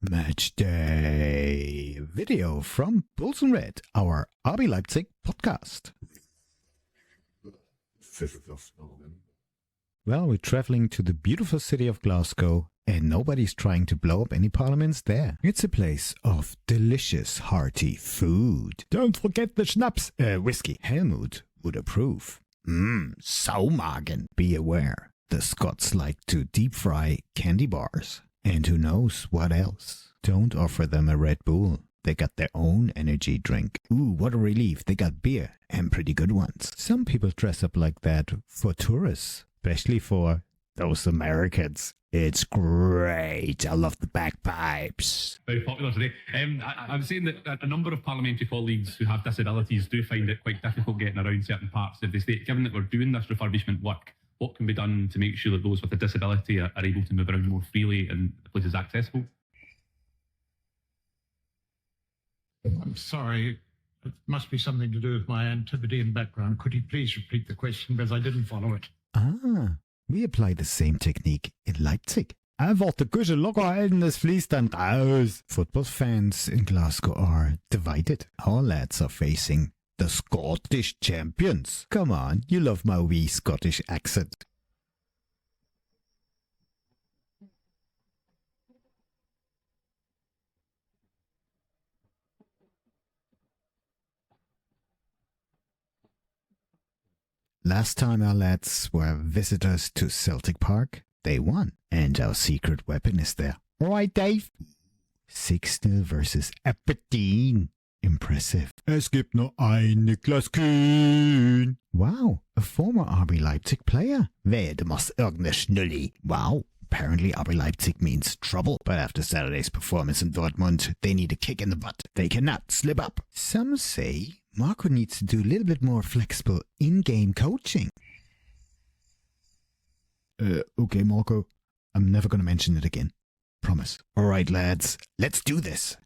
Matchday video from Bulls and Red, our RB Leipzig podcast. Well, we're traveling to the beautiful city of Glasgow, and nobody's trying to blow up any parliaments there. It's a place of delicious, hearty food. Don't forget the schnapps, whiskey. Helmut would approve. Saumagen. Be aware, the Scots like to deep fry candy bars. And who knows what else? Don't offer them a Red Bull. They got their own energy drink. Ooh, what a relief. They got beer, and pretty good ones. Some people dress up like that for tourists, especially for those Americans. It's great. I love the bagpipes. Very popular today. I'm saying that a number of parliamentary colleagues who have disabilities do find it quite difficult getting around certain parts of the state. Given that we're doing this refurbishment work, what can be done to make sure that those with a disability are able to move around more freely and the place is accessible? I'm sorry, it must be something to do with my Antipodean background. Could you please repeat the question, because I didn't follow it? We apply the same technique in Leipzig. Einfach die Küche locker halten, es fließt dann raus. Football fans in Glasgow are divided. Our lads are facing the Scottish champions. Come on, you love my wee Scottish accent. Last time our lads were visitors to Celtic Park, they won. And our secret weapon is there. Alright, Dave. 6-0 versus Aberdeen. Impressive. Es gibt nur ein Niklas Kühn. Wow, a former RB Leipzig player. Wer muss irgendeine Schnulli? Wow. Apparently RB Leipzig means trouble, but after Saturday's performance in Dortmund, they need a kick in the butt. They cannot slip up. Some say Marco needs to do a little bit more flexible in-game coaching. Okay, Marco. I'm never going to mention it again. Promise. Alright, lads. Let's do this.